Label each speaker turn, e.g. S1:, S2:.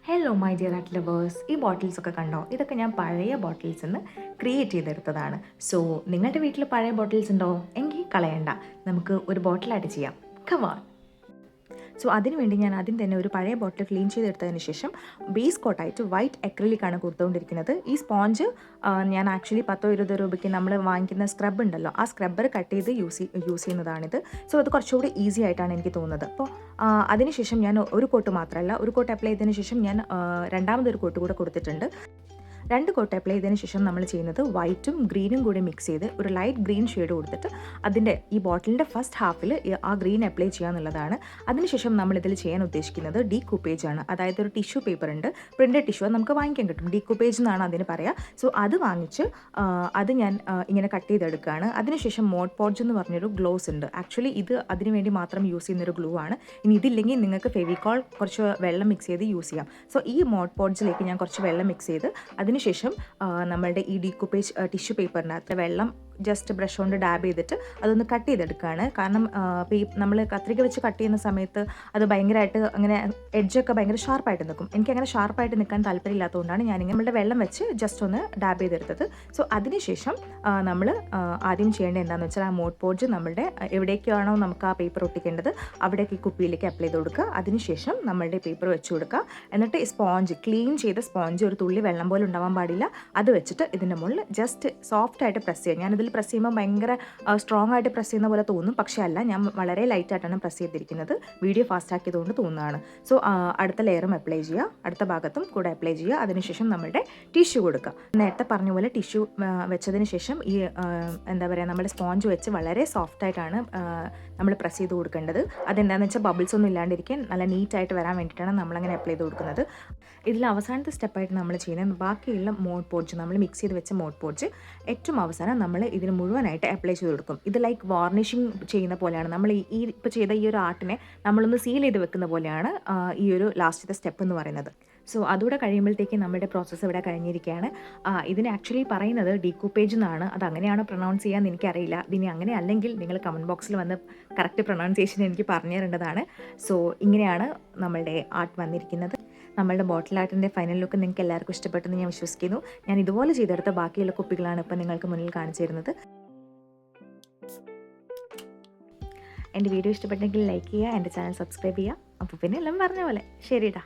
S1: Hello my dear art lovers, ഈ bottles ഒക്കെ കണ്ടോ? ഇതൊക്കെ ഞാൻ പഴയ ബോട്ടിൽസ് നിന്ന് ക്രിയേറ്റ് ചെയ്തെടുത്തതാണ്. സോ നിങ്ങളുടെ വീട്ടിൽ പഴയ ബോട്ടിൽസ് ഉണ്ടോ? എങ്കിൽ കളയണ്ട, നമുക്ക് ഒരു ബോട്ടിലായിട്ട് ചെയ്യാം. കമാൺ. സോ അതിനുവേണ്ടി ഞാൻ ആദ്യം തന്നെ ഒരു പഴയ ബോട്ടിൽ ക്ലീൻ ചെയ്തെടുത്തതിന് ശേഷം ബേസ് കോട്ടായിട്ട് വൈറ്റ് അക്രിലിക്കാണ് കൊടുത്തുകൊണ്ടിരിക്കുന്നത്. ഈ സ്പോഞ്ച് ഞാൻ ആക്ച്വലി 10-20 രൂപയ്ക്ക് നമ്മൾ വാങ്ങിക്കുന്ന സ്ക്രബ് ഉണ്ടല്ലോ, ആ സ്ക്രബ്ബർ കട്ട് ചെയ്ത് യൂസ് ചെയ്യുന്നതാണിത്. സോ അത് കുറച്ചുകൂടി ഈസി ആയിട്ടാണ് എനിക്ക് തോന്നുന്നത്. അപ്പോൾ അതിനുശേഷം ഞാൻ ഒരു കോട്ട് മാത്രമല്ല, ഒരു കോട്ട് അപ്ലൈ ചെയ്തതിന് ശേഷം ഞാൻ രണ്ടാമതൊരു കോട്ട് കൂടെ കൊടുത്തിട്ടുണ്ട്. 2 കോട്ട് അപ്ലൈ ചെയ്തതിന് ശേഷം നമ്മൾ ചെയ്യുന്നത് വൈറ്റും ഗ്രീനും കൂടി മിക്സ് ചെയ്ത് ഒരു ലൈറ്റ് ഗ്രീൻ ഷെയ്ഡ് കൊടുത്തിട്ട് അതിൻ്റെ ഈ ബോട്ടിലിൻ്റെ ഫസ്റ്റ് ഹാഫിൽ ആ ഗ്രീൻ അപ്ലൈ ചെയ്യുക എന്നുള്ളതാണ്. അതിനുശേഷം നമ്മളിതിൽ ചെയ്യാൻ ഉദ്ദേശിക്കുന്നത് ഡീകൂപ്പേജ് ആണ്. അതായത് ഒരു ടിഷ്യൂ പേപ്പർ ഉണ്ട്, പ്രിൻറ്റഡ് ടിഷ്യൂ, അത് നമുക്ക് വാങ്ങിക്കാൻ കിട്ടും. ഡീകൂപ്പേജ് എന്നാണ് അതിന് പറയുക. സോ അത് വാങ്ങിച്ച് അത് ഞാൻ ഇങ്ങനെ കട്ട് ചെയ്തെടുക്കുകയാണ്. അതിനുശേഷം മോഡ് പോഡ്ജ് എന്ന് പറഞ്ഞൊരു ഗ്ലോസ് ഉണ്ട്. ആക്ച്വലി ഇത് അതിന് വേണ്ടി മാത്രം യൂസ് ചെയ്യുന്നൊരു ഗ്ലൂ ആണ്. ഇനി ഇതില്ലെങ്കിൽ നിങ്ങൾക്ക് ഫെവിക്കോൾ കുറച്ച് വെള്ളം മിക്സ് ചെയ്ത് യൂസ് ചെയ്യാം. സോ ഈ മോഡ് പോഡ്ജിലേക്ക് ഞാൻ കുറച്ച് വെള്ളം മിക്സ് ചെയ്ത് അതിനുശേഷം നമ്മളുടെ ഈ ഡീകൂപ്പേജ് ടിഷ്യൂ പേപ്പറിനകത്ത് വെള്ളം ജസ്റ്റ് ബ്രഷ് കൊണ്ട് ഡാബ് ചെയ്തിട്ട് അതൊന്ന് കട്ട് ചെയ്തെടുക്കുകയാണ്. കാരണം നമ്മൾ കത്രിക വെച്ച് കട്ട് ചെയ്യുന്ന സമയത്ത് അത് ഭയങ്കരമായിട്ട് അങ്ങനെ എഡ്ജൊക്കെ ഭയങ്കര ഷാർപ്പായിട്ട് നിൽക്കും. എനിക്കങ്ങനെ ഷാർപ്പായിട്ട് നിൽക്കാൻ താല്പര്യമില്ലാത്തതുകൊണ്ടാണ് ഞാനിങ്ങനെ നമ്മളുടെ വെള്ളം വെച്ച് ജസ്റ്റ് ഒന്ന് ഡാബ് ചെയ്തെടുത്തത്. സോ അതിനുശേഷം നമ്മൾ ആദ്യം ചെയ്യേണ്ടത് എന്താണെന്ന് വെച്ചാൽ ആ മോഡ് പോഡ്ജ് നമ്മളുടെ എവിടേക്കാണോ നമുക്ക് ആ പേപ്പർ ഒട്ടിക്കേണ്ടത് അവിടേക്ക് ഈ കുപ്പിയിലേക്ക് അപ്ലൈ ചെയ്ത് കൊടുക്കുക. അതിനുശേഷം നമ്മളുടെ പേപ്പർ വെച്ച് കൊടുക്കുക. എന്നിട്ട് സ്പോഞ്ച്, ക്ലീൻ ചെയ്ത സ്പോഞ്ച്, ഒരു തുള്ളി വെള്ളം പോലും ഉണ്ടാവാൻ പാടില്ല, അത് വെച്ചിട്ട് ഇതിൻ്റെ മുകളിൽ ജസ്റ്റ് സോഫ്റ്റായിട്ട് പ്രസ് ചെയ്യുക. ഞാനിതിൽ പ്രസ് ചെയ്യുമ്പോൾ ഭയങ്കര സ്ട്രോങ് ആയിട്ട് പ്രസ് ചെയ്യുന്ന പോലെ തോന്നും, പക്ഷേ അല്ല, ഞാൻ വളരെ ലൈറ്റായിട്ടാണ് പ്രസ് ചെയ്തിരിക്കുന്നത്. വീഡിയോ ഫാസ്റ്റ് ആക്കിയതുകൊണ്ട് തോന്നുന്നതാണ്. സോ അടുത്ത ലെയറും അപ്ലൈ ചെയ്യുക, അടുത്ത ഭാഗത്തും കൂടെ അപ്ലൈ ചെയ്യുക. അതിനുശേഷം നമ്മുടെ ടിഷ്യൂ കൊടുക്കുക. നേരത്തെ പറഞ്ഞ പോലെ ടിഷ്യൂ വെച്ചതിന് ശേഷം ഈ എന്താ പറയുക, നമ്മുടെ സ്പോഞ്ച് വെച്ച് വളരെ സോഫ്റ്റായിട്ടാണ് നമ്മൾ പ്രസ് ചെയ്ത് കൊടുക്കേണ്ടത്. അതെന്താണെന്ന് വെച്ചാൽ ബബിൾസ് ഒന്നും ഇല്ലാണ്ടിരിക്കാൻ നല്ല നീറ്റായിട്ട് വരാൻ വേണ്ടിയിട്ടാണ് നമ്മളങ്ങനെ അപ്ലൈ ചെയ്ത് കൊടുക്കുന്നത്. ഇതിൽ അവസാനത്തെ സ്റ്റെപ്പായിട്ട് നമ്മൾ ചെയ്യുന്നത് ബാക്കിയുള്ള മോഡ് പോഡ്ജ്, നമ്മൾ മിക്സ് ചെയ്ത് വെച്ച മോഡ് പോഡ്ജ് ഏറ്റവും അവസാനം നമ്മൾ ഇതിന് മുഴുവനായിട്ട് അപ്ലൈ ചെയ്ത് കൊടുക്കും. ഇത് ലൈക്ക് വാർണിഷിങ് ചെയ്യുന്ന പോലെയാണ്. നമ്മൾ ഈ ഇപ്പോൾ ചെയ്ത ഈ ഒരു ആർട്ടിനെ നമ്മളൊന്ന് സീൽ ചെയ്ത് വെക്കുന്ന പോലെയാണ് ഈ ഒരു ലാസ്റ്റത്തെ സ്റ്റെപ്പ് എന്ന് പറയുന്നത്. സോ അതുകൂടെ കഴിയുമ്പോഴത്തേക്ക് നമ്മുടെ പ്രോസസ്സ് ഇവിടെ കഴിഞ്ഞിരിക്കുകയാണ്. ഇതിന് ആക്ച്വലി പറയുന്നത് ഡീകൂപ്പേജ് എന്നാണ്. അത് അങ്ങനെയാണോ പ്രൊനൗൺസ് ചെയ്യാൻ എനിക്കറിയില്ല. ഇതിനി അങ്ങനെ അല്ലെങ്കിൽ നിങ്ങൾ കമൻറ്റ് ബോക്സിൽ വന്ന് കറക്റ്റ് പ്രൊനൗൺസിയേഷൻ എനിക്ക് പറഞ്ഞു തരേണ്ടതാണ്. സോ ഇങ്ങനെയാണ് നമ്മളുടെ ആർട്ട് വന്നിരിക്കുന്നത്. നമ്മളുടെ ബോട്ടിൽ ആർട്ടിൻ്റെ ഫൈനൽ ലുക്ക് നിങ്ങൾക്ക് എല്ലാവർക്കും ഇഷ്ടപ്പെട്ടെന്ന് ഞാൻ വിശ്വസിക്കുന്നു. ഞാൻ ഇതുപോലെ ചെയ്തെടുത്ത ബാക്കിയുള്ള കുപ്പികളാണ് ഇപ്പോൾ നിങ്ങൾക്ക് മുന്നിൽ കാണിച്ചു തരുന്നത്. എൻ്റെ വീഡിയോ ഇഷ്ടപ്പെട്ടെങ്കിൽ ലൈക്ക് ചെയ്യുക, എൻ്റെ ചാനൽ സബ്സ്ക്രൈബ് ചെയ്യുക. അപ്പോൾ പിന്നെ എല്ലാം പറഞ്ഞ പോലെ ശരിടാ.